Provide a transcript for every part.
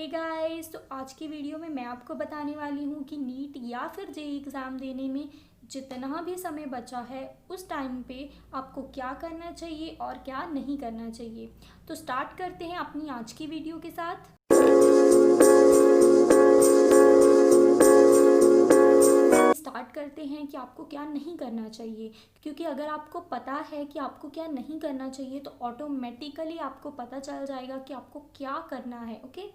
Hey guys, तो आज की वीडियो में मैं आपको बताने वाली हूँ कि नीट या फिर जेईई एग्ज़ाम देने में जितना भी समय बचा है उस टाइम पे आपको क्या करना चाहिए और क्या नहीं करना चाहिए। तो स्टार्ट करते हैं अपनी आज की वीडियो के साथ। स्टार्ट करते हैं कि आपको क्या नहीं करना चाहिए, क्योंकि अगर आपको पता है कि आपको क्या नहीं करना चाहिए तो ऑटोमेटिकली आपको पता चल जाएगा कि आपको क्या करना है। ओके,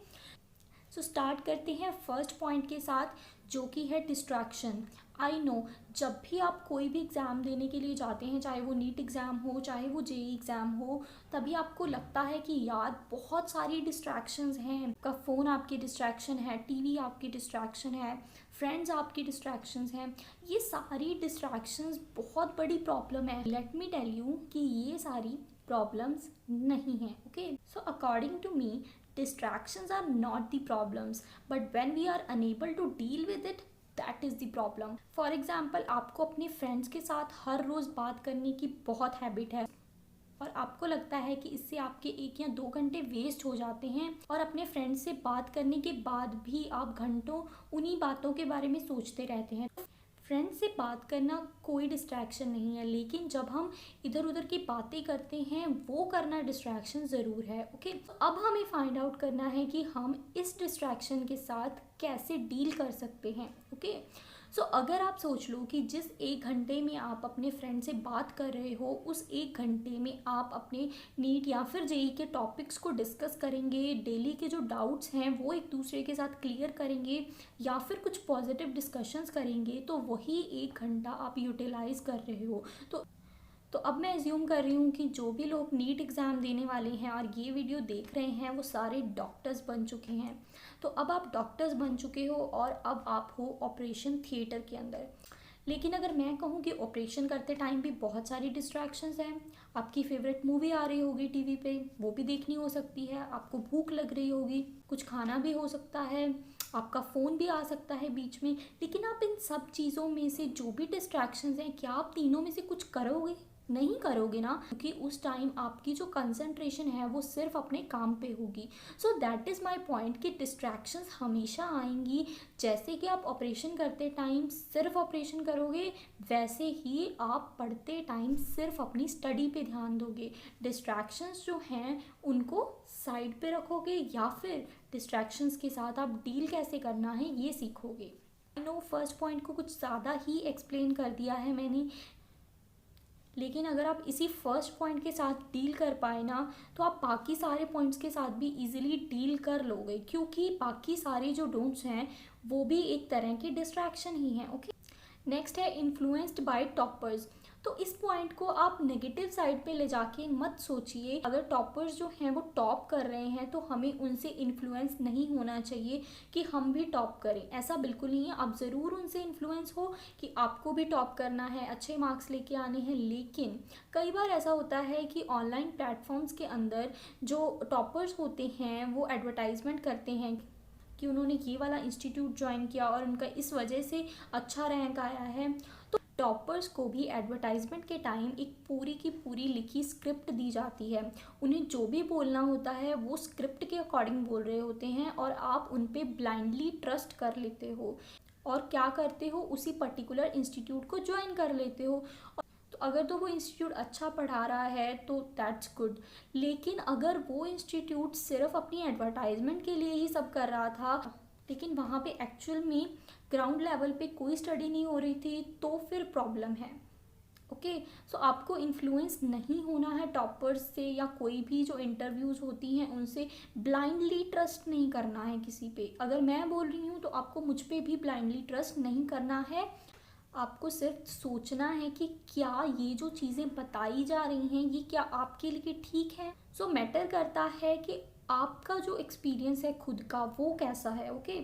सो स्टार्ट करते हैं फर्स्ट पॉइंट के साथ, जो कि है डिस्ट्रैक्शन। आई नो, जब भी आप कोई भी एग्ज़ाम देने के लिए जाते हैं, चाहे वो नीट एग्ज़ाम हो चाहे वो जेईई एग्ज़ाम हो, तभी आपको लगता है कि यार बहुत सारी डिस्ट्रैक्शंस हैं। आपका फ़ोन आपकी डिस्ट्रैक्शन है, टीवी आपकी डिस्ट्रैक्शन है, फ्रेंड्स आपकी डिस्ट्रैक्शंस हैं। ये सारी डिस्ट्रैक्शंस बहुत बड़ी प्रॉब्लम है। लेट मी टेल यू कि ये सारी प्रॉब्लम्स नहीं हैं। Okay, so according to me, distractions are not the problems, but when we are unable to deal with it, that is the problem. For example, आपको अपने friends के साथ हर रोज़ बात करने की बहुत हैबिट है और आपको लगता है कि इससे आपके 1 या 2 घंटे वेस्ट हो जाते हैं, और अपने फ्रेंड्स से बात करने के बाद भी आप घंटों उन्हीं बातों के बारे में सोचते रहते हैं। फ्रेंड्स से बात करना कोई डिस्ट्रैक्शन नहीं है, लेकिन जब हम इधर उधर की बातें करते हैं वो करना डिस्ट्रैक्शन ज़रूर है। ओके, अब हमें फाइंड आउट करना है कि हम इस डिस्ट्रैक्शन के साथ कैसे डील कर सकते हैं। ओके, सो अगर आप सोच लो कि जिस 1 घंटे में आप अपने फ्रेंड से बात कर रहे हो, उस 1 घंटे में आप अपने नीट या फिर जेईई के टॉपिक्स को डिस्कस करेंगे, डेली के जो डाउट्स हैं वो एक दूसरे के साथ क्लियर करेंगे या फिर कुछ पॉजिटिव डिस्कशंस करेंगे, तो वही 1 घंटा आप यूटिलाइज कर रहे हो। तो अब मैं एज्यूम कर रही हूँ कि जो भी लोग नीट एग्ज़ाम देने वाले हैं और ये वीडियो देख रहे हैं वो सारे डॉक्टर्स बन चुके हैं। तो अब आप डॉक्टर्स बन चुके हो और अब आप हो ऑपरेशन थिएटर के अंदर। लेकिन अगर मैं कहूँ कि ऑपरेशन करते टाइम भी बहुत सारी डिस्ट्रैक्शंस हैं। आपकी फेवरेट मूवी आ रही होगी टीवी पे, वो भी देखनी हो सकती है। आपको भूख लग रही होगी, कुछ खाना भी हो सकता है, आपका फ़ोन भी आ सकता है बीच में। लेकिन आप इन सब चीज़ों में से जो भी डिस्ट्रैक्शंस हैं, क्या आप तीनों में से कुछ करोगे? नहीं करोगे ना, क्योंकि उस टाइम आपकी जो कंसंट्रेशन है वो सिर्फ अपने काम पे होगी। So that is my point कि डिस्ट्रैक्शंस हमेशा आएंगी। जैसे कि आप ऑपरेशन करते टाइम सिर्फ ऑपरेशन करोगे, वैसे ही आप पढ़ते टाइम सिर्फ अपनी स्टडी पे ध्यान दोगे। डिस्ट्रैक्शंस जो हैं उनको साइड पे रखोगे, या फिर डिस्ट्रैक्शंस के साथ आप डील कैसे करना है ये सीखोगे। आई नो फर्स्ट पॉइंट को कुछ ज़्यादा ही एक्सप्लेन कर दिया है मैंने, लेकिन अगर आप इसी फर्स्ट पॉइंट के साथ डील कर पाए ना, तो आप बाकी सारे पॉइंट्स के साथ भी इजीली डील कर लोगे, क्योंकि बाकी सारे जो डोंट्स हैं वो भी एक तरह की डिस्ट्रैक्शन ही हैं। ओके, नेक्स्ट है इन्फ्लुएंस्ड बाय टॉपर्स। तो इस पॉइंट को आप नेगेटिव साइड पे ले जाके मत सोचिए। अगर टॉपर्स जो हैं वो टॉप कर रहे हैं तो हमें उनसे इन्फ्लुएंस नहीं होना चाहिए कि हम भी टॉप करें, ऐसा बिल्कुल नहीं है। आप ज़रूर उनसे इन्फ्लुएंस हो कि आपको भी टॉप करना है, अच्छे मार्क्स लेके आने हैं। लेकिन कई बार ऐसा होता है कि ऑनलाइन प्लेटफॉर्म्स के अंदर जो टॉपर्स होते हैं वो एडवर्टाइजमेंट करते हैं कि उन्होंने ये वाला इंस्टीट्यूट ज्वाइन किया और उनका इस वजह से अच्छा रैंक आया है। तो टॉपर्स को भी एडवर्टाइजमेंट के टाइम एक पूरी की पूरी लिखी स्क्रिप्ट दी जाती है। उन्हें जो भी बोलना होता है वो स्क्रिप्ट के अकॉर्डिंग बोल रहे होते हैं, और आप उन पे ब्लाइंडली ट्रस्ट कर लेते हो और क्या करते हो, उसी पर्टिकुलर इंस्टीट्यूट को ज्वाइन कर लेते हो। तो अगर तो वो इंस्टीट्यूट अच्छा पढ़ा रहा है तो दैट्स गुड, लेकिन अगर वो इंस्टीट्यूट सिर्फ अपनी एडवर्टाइजमेंट के लिए ही सब कर रहा था, लेकिन वहाँ पे एक्चुअल में ग्राउंड लेवल पे कोई स्टडी नहीं हो रही थी, तो फिर प्रॉब्लम है। ओके, सो आपको इन्फ्लुएंस नहीं होना है टॉपर्स से, या कोई भी जो इंटरव्यूज़ होती हैं उनसे ब्लाइंडली ट्रस्ट नहीं करना है किसी पे। अगर मैं बोल रही हूँ तो आपको मुझ पे भी ब्लाइंडली ट्रस्ट नहीं करना है। आपको सिर्फ सोचना है कि क्या ये जो चीज़ें बताई जा रही हैं ये क्या आपके लिए ठीक है। सो मैटर करता है कि आपका जो एक्सपीरियंस है खुद का वो कैसा है। ओके,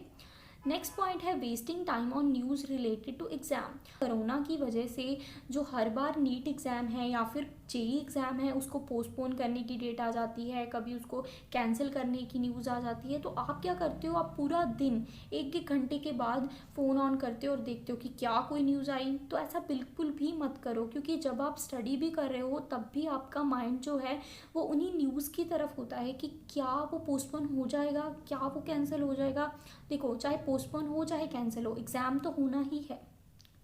नेक्स्ट पॉइंट है wasting time on news related to exam. Corona की वजह से जो हर बार नीट एग्ज़ाम है या फिर जेईई एग्ज़ाम है उसको पोस्टपोन करने की डेट आ जाती है, कभी उसको कैंसिल करने की न्यूज़ आ जाती है, तो आप क्या करते हो, आप पूरा दिन एक एक घंटे के बाद फ़ोन ऑन करते हो और देखते हो कि क्या कोई न्यूज़ आई। तो ऐसा बिल्कुल भी मत करो, क्योंकि जब आप स्टडी भी कर रहे हो तब भी आपका माइंड जो है वो उन्हीं न्यूज़ की तरफ होता है कि क्या वो पोस्टपोन हो जाएगा, क्या वो कैंसिल हो जाएगा। देखो, चाहे पोस्टपोन हो चाहे कैंसिल हो, एग्ज़ाम तो होना ही है,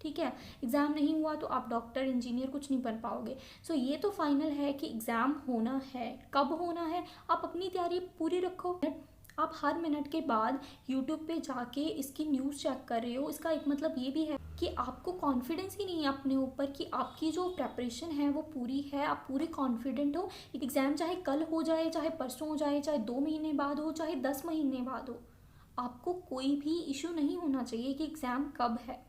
ठीक है। एग्ज़ाम नहीं हुआ तो आप डॉक्टर इंजीनियर कुछ नहीं बन पाओगे। सो ये तो फाइनल है कि एग्ज़ाम होना है। कब होना है, आप अपनी तैयारी पूरी रखो। आप हर मिनट के बाद यूट्यूब पे जाके इसकी न्यूज़ चेक कर रहे हो, इसका एक मतलब ये भी है कि आपको कॉन्फिडेंस ही नहीं है अपने ऊपर कि आपकी जो प्रेपरेशन है वो पूरी है, आप पूरे कॉन्फिडेंट हो। एक एग्ज़ाम चाहे कल हो जाए, चाहे परसों हो जाए, चाहे 2 महीने बाद हो, चाहे 10 महीने बाद हो, आपको कोई भी इशू नहीं होना चाहिए कि एग्ज़ाम कब है।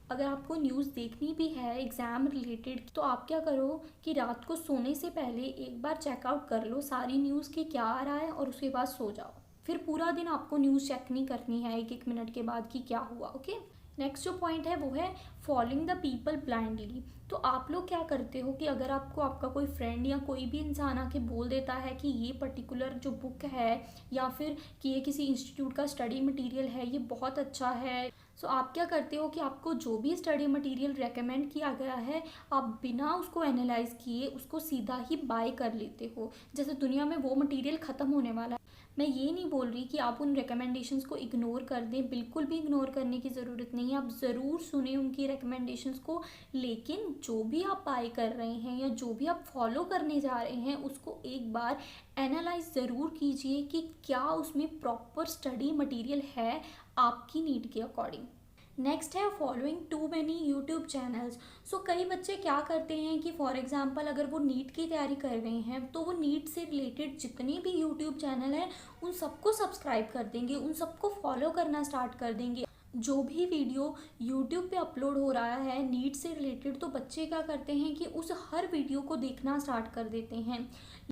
अगर आपको न्यूज़ देखनी भी है एग्ज़ाम रिलेटेड, तो आप क्या करो कि रात को सोने से पहले एक बार चेकआउट कर लो सारी न्यूज़ की क्या आ रहा है, और उसके बाद सो जाओ। फिर पूरा दिन आपको न्यूज़ चेक नहीं करनी है एक एक मिनट के बाद कि क्या हुआ। ओके, नेक्स्ट जो पॉइंट है वो है फॉलोइंग द पीपल ब्लाइंडली। तो आप लोग क्या करते हो कि अगर आपको आपका कोई फ्रेंड या कोई भी इंसान आके बोल देता है कि ये पर्टिकुलर जो बुक है या फिर कि ये किसी इंस्टीट्यूट का स्टडी मटेरियल है, ये बहुत अच्छा है, सो आप क्या करते हो कि आपको जो भी स्टडी मटेरियल रेकमेंड किया गया है, आप बिना उसको एनालाइज किए उसको सीधा ही बाय कर लेते हो, जैसे दुनिया में वो मटेरियल ख़त्म होने वाला है। मैं ये नहीं बोल रही कि आप उन रिकमेंडेशंस को इग्नोर कर दें, बिल्कुल भी इग्नोर करने की ज़रूरत नहीं है, आप ज़रूर सुने उनकी रिकमेंडेशंस को, लेकिन जो भी आप बाय कर रहे हैं या जो भी आप फॉलो करने जा रहे हैं उसको एक बार एनालाइज ज़रूर कीजिए कि क्या उसमें प्रॉपर स्टडी मटेरियल है आपकी नीड के अकॉर्डिंग। नेक्स्ट है following to many YouTube channels. So कई बच्चे क्या करते हैं कि फॉर एग्जांपल अगर वो नीट की तैयारी कर रहे हैं तो वो नीट से रिलेटेड जितने भी यूट्यूब चैनल हैं उन सबको सब्सक्राइब कर देंगे, उन सबको फॉलो करना स्टार्ट कर देंगे। जो भी वीडियो यूट्यूब पे अपलोड हो रहा है नीट से रिलेटेड, तो बच्चे क्या करते हैं कि उस हर वीडियो को देखना स्टार्ट कर देते हैं,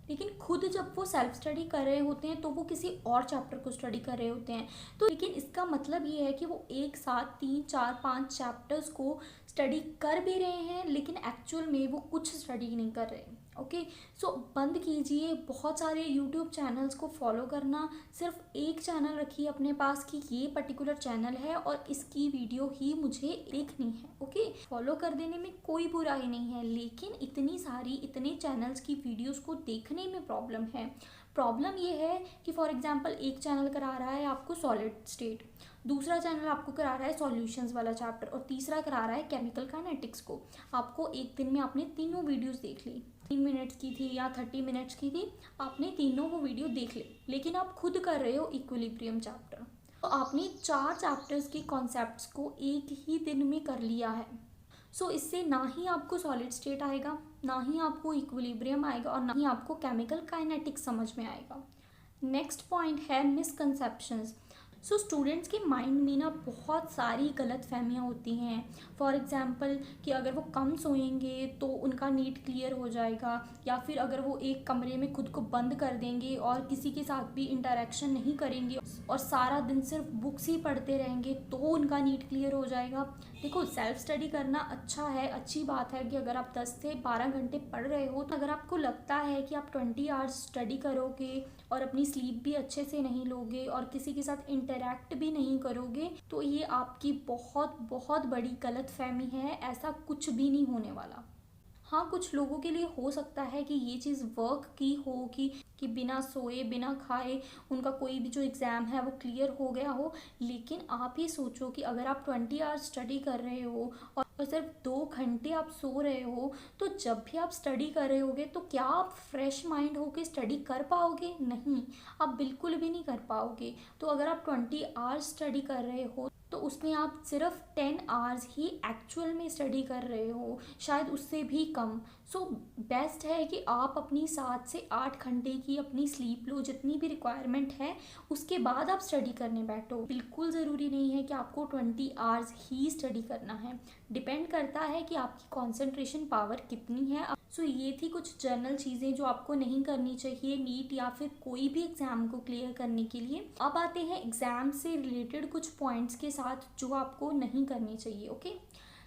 लेकिन खुद जब वो सेल्फ स्टडी कर रहे होते हैं तो वो किसी और चैप्टर को स्टडी कर रहे होते हैं। तो लेकिन इसका मतलब ये है कि वो एक साथ 3 4 5 चैप्टर्स को स्टडी कर भी रहे हैं, लेकिन एक्चुअल में वो कुछ स्टडी नहीं कर रहे। ओके, सो बंद कीजिए बहुत सारे यूट्यूब चैनल्स को फॉलो करना, सिर्फ एक चैनल रखिए अपने पास कि ये पर्टिकुलर चैनल है और इसकी वीडियो ही मुझे देखनी है। ओके, फॉलो कर देने में कोई बुराई नहीं है, लेकिन इतने चैनल्स की वीडियोस को देखने में प्रॉब्लम है। प्रॉब्लम ये है कि फॉर एग्जांपल एक चैनल करा रहा है आपको सॉलिड स्टेट, दूसरा चैनल आपको करा रहा है सॉल्यूशंस वाला चैप्टर, और तीसरा करा रहा है केमिकल काइनेटिक्स को। आपको एक दिन में आपने तीनों वीडियोस देख ली, 3 मिनट्स की थी या 30 मिनट्स की थी, आपने तीनों वो वीडियो देख ली, लेकिन आप खुद कर रहे हो इक्विलिब्रियम चैप्टर। तो आपने 4 चैप्टर्स के कॉन्सेप्ट्स को एक ही दिन में कर लिया है। सो इससे ना ही आपको सॉलिड स्टेट आएगा, ना ही आपको इक्विलिब्रियम आएगा, और ना ही आपको केमिकल काइनेटिक्स समझ में आएगा। नेक्स्ट पॉइंट है मिसकंसेप्शंस। सो स्टूडेंट्स के माइंड में ना बहुत सारी गलत फहमियाँ होती हैं। फॉर एग्जांपल कि अगर वो कम सोएंगे तो उनका नीट क्लियर हो जाएगा, या फिर अगर वो एक कमरे में खुद को बंद कर देंगे और किसी के साथ भी इंटरेक्शन नहीं करेंगे और सारा दिन सिर्फ बुक्स ही पढ़ते रहेंगे तो उनका नीट क्लियर हो जाएगा। देखो, सेल्फ स्टडी करना अच्छा है, अच्छी बात है कि अगर आप 10 से 12 घंटे पढ़ रहे हो, तो अगर आपको लगता है कि आप 20 आवर्स स्टडी करोगे और अपनी स्लीप भी अच्छे से नहीं लोगे और किसी के साथ इंटरैक्ट भी नहीं करोगे, तो ये आपकी बहुत बहुत बड़ी गलतफहमी है। ऐसा कुछ भी नहीं होने वाला। हाँ, कुछ लोगों के लिए हो सकता है कि ये चीज़ वर्क की हो कि बिना सोए बिना खाए उनका कोई भी जो एग्ज़ाम है वो क्लियर हो गया हो, लेकिन आप ये सोचो कि अगर आप 20 आवर्स स्टडी कर रहे हो और सिर्फ 2 घंटे आप सो रहे हो, तो जब भी आप स्टडी कर रहे होगे तो क्या आप फ्रेश माइंड होके स्टडी कर पाओगे? नहीं, आप बिल्कुल भी नहीं कर पाओगे। तो अगर आप 20 आवर्स स्टडी कर रहे हो तो उसमें आप सिर्फ 10 आवर्स ही एक्चुअल में स्टडी कर रहे हो, शायद उससे भी कम। सो बेस्ट है कि आप अपनी 7 से 8 घंटे की अपनी स्लीप लो, जितनी भी रिक्वायरमेंट है, उसके बाद आप स्टडी करने बैठो। बिल्कुल ज़रूरी नहीं है कि आपको 20 आवर्स ही स्टडी करना है, डिपेंड करता है कि आपकी कॉन्सेंट्रेशन पावर कितनी है। सो ये थी कुछ जनरल चीज़ें जो आपको नहीं करनी चाहिए नीट या फिर कोई भी एग्ज़ाम को क्लियर करने के लिए। अब आते हैं एग्ज़ाम से रिलेटेड कुछ पॉइंट्स के साथ जो आपको नहीं करनी चाहिए। Okay,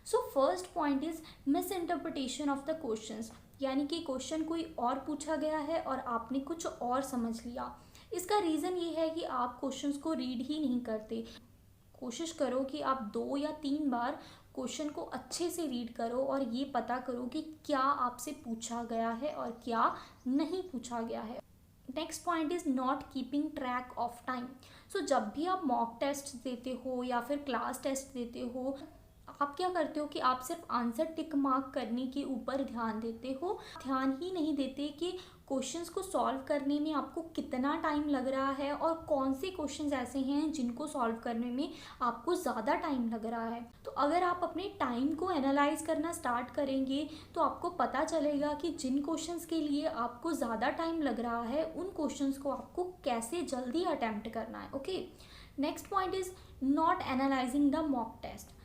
so first point is miss interpretation of the questions. यानी कि क्वेश्चन कोई और पूछा गया है और आपने कुछ और समझ लिया। इसका रीज़न ये है कि आप क्वेश्चंस को रीड ही नहीं करते। कोशिश करो कि आप 2 या 3 बार क्वेश्चन को अच्छे से रीड करो और ये पता करो कि क्या आपसे पूछा गया है और क्या नहीं पूछा गया है। Next point is not keeping track of time. So जब भी आप मॉक टेस्ट देते हो या फिर क्लास टेस्ट देते हो, आप क्या करते हो कि आप सिर्फ आंसर टिक मार्क करने के ऊपर ध्यान देते हो, ध्यान ही नहीं देते कि क्वेश्चंस को सॉल्व करने में आपको कितना टाइम लग रहा है और कौन से क्वेश्चंस ऐसे हैं जिनको सॉल्व करने में आपको ज़्यादा टाइम लग रहा है। तो अगर आप अपने टाइम को एनालाइज करना स्टार्ट करेंगे तो आपको पता चलेगा कि जिन क्वेश्चंस के लिए आपको ज़्यादा टाइम लग रहा है उन क्वेश्चंस को आपको कैसे जल्दी अटैम्प्ट करना है। Okay, next point is not analysing the mock test.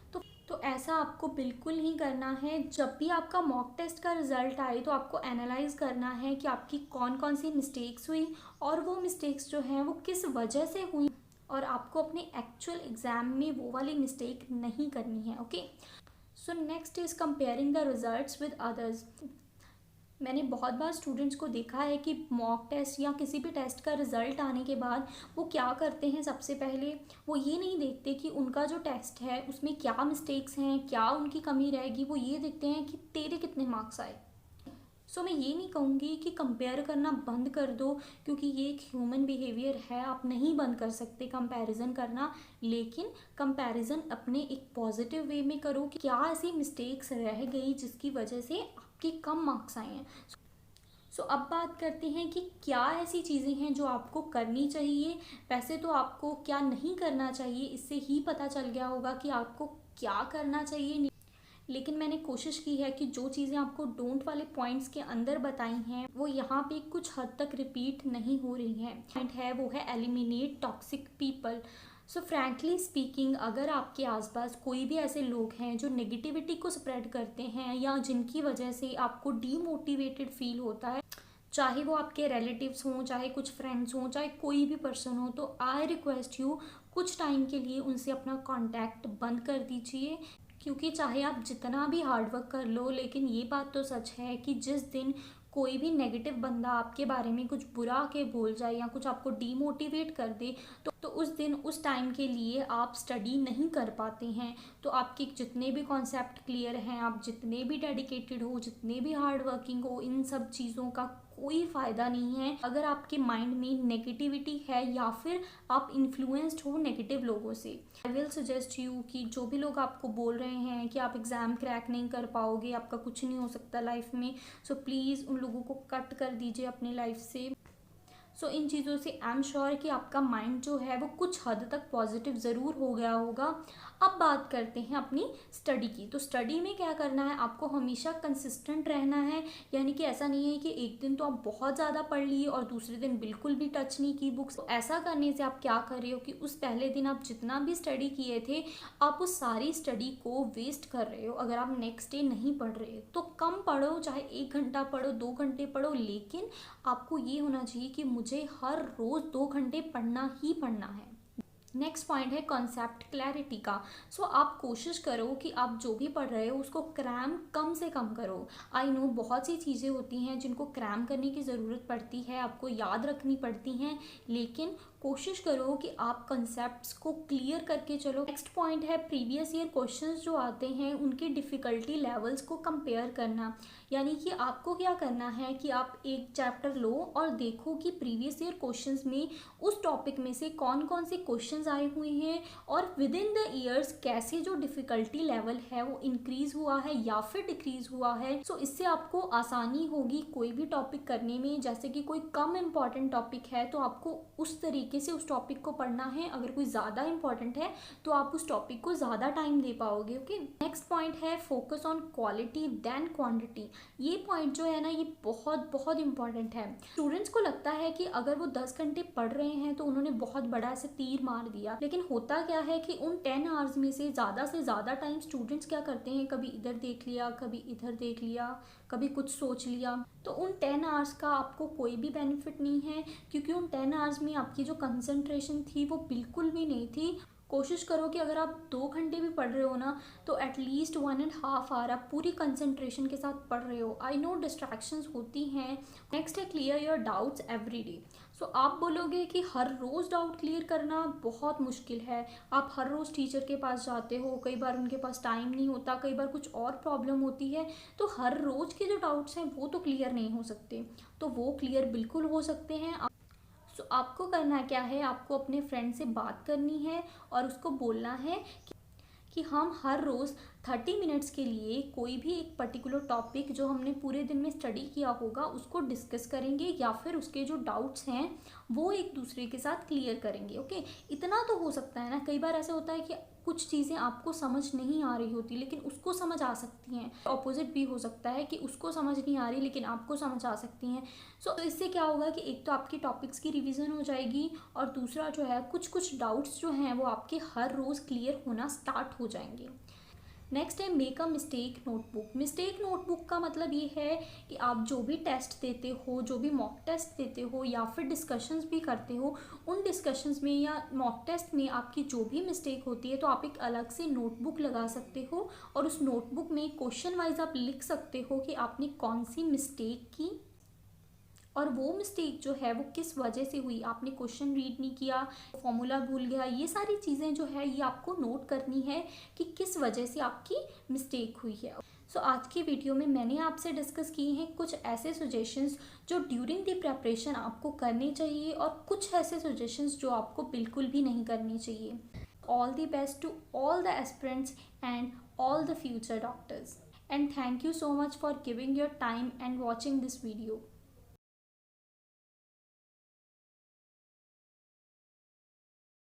तो ऐसा आपको बिल्कुल नहीं करना है। जब भी आपका मॉक टेस्ट का रिजल्ट आए तो आपको एनालाइज करना है कि आपकी कौन कौन सी मिस्टेक्स हुई और वो मिस्टेक्स जो हैं वो किस वजह से हुई, और आपको अपने एक्चुअल एग्ज़ाम में वो वाली मिस्टेक नहीं करनी है। Okay, so next is comparing the results with others. मैंने बहुत बार स्टूडेंट्स को देखा है कि मॉक टेस्ट या किसी भी टेस्ट का रिज़ल्ट आने के बाद वो क्या करते हैं, सबसे पहले वो ये नहीं देखते कि उनका जो टेस्ट है उसमें क्या मिस्टेक्स हैं, क्या उनकी कमी रहेगी, वो ये देखते हैं कि तेरे कितने मार्क्स आए। सो मैं ये नहीं कहूँगी कि कंपेयर करना बंद कर दो, क्योंकि ये एक ह्यूमन बिहेवियर है, आप नहीं बंद कर सकते कंपैरिजन करना, लेकिन कंपैरिजन अपने एक पॉजिटिव वे में करो कि क्या ऐसी मिस्टेक्स रह गई जिसकी वजह से आपके कम मार्क्स आए हैं। सो अब बात करते हैं कि क्या ऐसी चीज़ें हैं जो आपको करनी चाहिए। वैसे तो आपको क्या नहीं करना चाहिए इससे ही पता चल गया होगा कि आपको क्या करना चाहिए, लेकिन मैंने कोशिश की है कि जो चीज़ें आपको डोंट वाले पॉइंट्स के अंदर बताई हैं वो यहाँ पे कुछ हद तक रिपीट नहीं हो रही हैं। पॉइंट है वो है एलिमिनेट टॉक्सिक पीपल। सो फ्रैंकली स्पीकिंग, अगर आपके आसपास कोई भी ऐसे लोग हैं जो नेगेटिविटी को स्प्रेड करते हैं या जिनकी वजह से आपको डीमोटिवेटेड फील होता है, चाहे वो आपके रिलेटिव्स हों, चाहे कुछ फ्रेंड्स हों, चाहे कोई भी पर्सन हो, तो आई रिक्वेस्ट यू कुछ टाइम के लिए उनसे अपना कांटेक्ट बंद कर दीजिए। क्योंकि चाहे आप जितना भी हार्डवर्क कर लो, लेकिन ये बात तो सच है कि जिस दिन कोई भी नेगेटिव बंदा आपके बारे में कुछ बुरा के बोल जाए या कुछ आपको डीमोटिवेट कर दे तो उस दिन उस टाइम के लिए आप स्टडी नहीं कर पाते हैं। तो आपके जितने भी कॉन्सेप्ट क्लियर हैं, आप जितने भी डेडिकेटेड हो, जितने भी हार्ड वर्किंग हो, इन सब चीज़ों का कोई फ़ायदा नहीं है अगर आपके माइंड में नेगेटिविटी है या फिर आप इन्फ्लुएंस्ड हो नेगेटिव लोगों से। आई विल सजेस्ट यू कि जो भी लोग आपको बोल रहे हैं कि आप एग्ज़ाम क्रैक नहीं कर पाओगे, आपका कुछ नहीं हो सकता लाइफ में, सो प्लीज़ उन लोगों को कट कर दीजिए अपनी लाइफ से। सो इन चीज़ों से आई एम श्योर कि आपका माइंड जो है वो कुछ हद तक पॉजिटिव ज़रूर हो गया होगा। अब बात करते हैं अपनी स्टडी की। तो स्टडी में क्या करना है, आपको हमेशा कंसिस्टेंट रहना है। यानी कि ऐसा नहीं है कि एक दिन तो आप बहुत ज़्यादा पढ़ लिए और दूसरे दिन बिल्कुल भी टच नहीं की बुक्स। तो ऐसा करने से आप क्या कर रहे हो कि उस पहले दिन आप जितना भी स्टडी किए थे आप उस सारी स्टडी को वेस्ट कर रहे हो। अगर आप नेक्स्ट डे नहीं पढ़ रहे तो कम पढ़ो, चाहे 1 घंटा पढ़ो, 2 घंटे पढ़ो, लेकिन आपको ये होना चाहिए कि मुझे हर रोज़ 2 घंटे पढ़ना ही पढ़ना है। नेक्स्ट पॉइंट है कॉन्सेप्ट क्लैरिटी का। सो आप कोशिश करो कि आप जो भी पढ़ रहे हो उसको क्रैम कम से कम करो। आई नो बहुत सी चीज़ें होती हैं जिनको क्रैम करने की ज़रूरत पड़ती है, आपको याद रखनी पड़ती हैं, लेकिन कोशिश करो कि आप कंसेप्ट्स को क्लियर करके चलो। नेक्स्ट पॉइंट है प्रीवियस ईयर क्वेश्चंस जो आते हैं उनके डिफ़िकल्टी लेवल्स को कंपेयर करना। यानी कि आपको क्या करना है कि आप एक चैप्टर लो और देखो कि प्रीवियस ईयर क्वेश्चंस में उस टॉपिक में से कौन कौन से क्वेश्चंस आए हुए हैं और विद इन द ईयर्स कैसे जो डिफ़िकल्टी लेवल है वो इंक्रीज़ हुआ है या फिर डिक्रीज़ हुआ है। सो इससे आपको आसानी होगी कोई भी टॉपिक करने में। जैसे कि कोई कम इम्पॉर्टेंट टॉपिक है तो आपको उस तरीके से उस टॉपिक को पढ़ना है, अगर कोई ज़्यादा इंपॉर्टेंट है तो आप उस टॉपिक को ज़्यादा टाइम दे पाओगे। ओके, नेक्स्ट पॉइंट है focus on quality then quantity. ये पॉइंट जो है ना ये बहुत बहुत इंपॉर्टेंट है। स्टूडेंट्स को लगता है कि अगर वो 10 घंटे पढ़ रहे हैं तो उन्होंने बहुत बड़ा ऐसे तीर मार दिया, लेकिन होता क्या है कि उन 10 आवर्स में से ज़्यादा टाइम स्टूडेंट्स क्या करते हैं, कभी इधर देख लिया, कभी इधर देख लिया, कभी कुछ सोच लिया। तो उन 10 आवर्स का आपको कोई भी बेनिफिट नहीं है, क्योंकि उन 10 आवर्स में आपकी जो कंसंट्रेशन थी वो बिल्कुल भी नहीं थी। कोशिश करो कि अगर आप 2 घंटे भी पढ़ रहे हो ना, तो एटलीस्ट 1.5 आवर आप पूरी कंसंट्रेशन के साथ पढ़ रहे हो। आई नो डिस्ट्रैक्शंस होती हैं। नेक्स्ट है clear your doubts every day. So आप बोलोगे कि हर रोज़ डाउट क्लियर करना बहुत मुश्किल है। आप हर रोज़ टीचर के पास जाते हो, कई बार उनके पास टाइम नहीं होता, कई बार कुछ और प्रॉब्लम होती है, तो हर रोज़ के जो डाउट्स हैं वो तो क्लियर नहीं हो सकते। तो वो क्लियर बिल्कुल हो सकते हैं। सो आपको करना क्या है, आपको अपने फ्रेंड से बात करनी है और उसको बोलना है कि हम हर रोज़ 30 मिनट्स के लिए कोई भी एक पर्टिकुलर टॉपिक जो हमने पूरे दिन में स्टडी किया होगा उसको डिस्कस करेंगे, या फिर उसके जो डाउट्स हैं वो एक दूसरे के साथ क्लियर करेंगे। ओके, इतना तो हो सकता है ना। कई बार ऐसा होता है कि कुछ चीज़ें आपको समझ नहीं आ रही होती लेकिन उसको समझ आ सकती हैं। ऑपोजिट भी हो सकता है कि उसको समझ नहीं आ रही लेकिन आपको समझ आ सकती हैं। सो इससे क्या होगा कि एक तो आपकी टॉपिक्स की रिवीजन हो जाएगी, और दूसरा जो है कुछ कुछ डाउट्स जो हैं वो आपके हर रोज़ क्लियर होना स्टार्ट हो जाएंगे। नेक्स्ट है make a mistake notebook. Mistake notebook का मतलब ये है कि आप जो भी टेस्ट देते हो, जो भी मॉक टेस्ट देते हो या फिर डिस्कशंस भी करते हो, उन डिस्कशंस में या मॉक टेस्ट में आपकी जो भी मिस्टेक होती है तो आप एक अलग से नोटबुक लगा सकते हो, और उस नोटबुक में क्वेश्चन वाइज आप लिख सकते हो कि आपने कौन सी मिस्टेक की और वो मिस्टेक जो है वो किस वजह से हुई। आपने क्वेश्चन रीड नहीं किया, फॉर्मूला भूल गया, ये सारी चीज़ें जो है ये आपको नोट करनी है कि किस वजह से आपकी मिस्टेक हुई है। सो आज की वीडियो में मैंने आपसे डिस्कस किए हैं कुछ ऐसे सजेशंस जो ड्यूरिंग द प्रेपरेशन आपको करने चाहिए, और कुछ ऐसे सजेशंस जो आपको बिल्कुल भी नहीं करनी चाहिए। All the best to all the aspirants and all the future doctors, and thank you so much for giving your time and watching this video.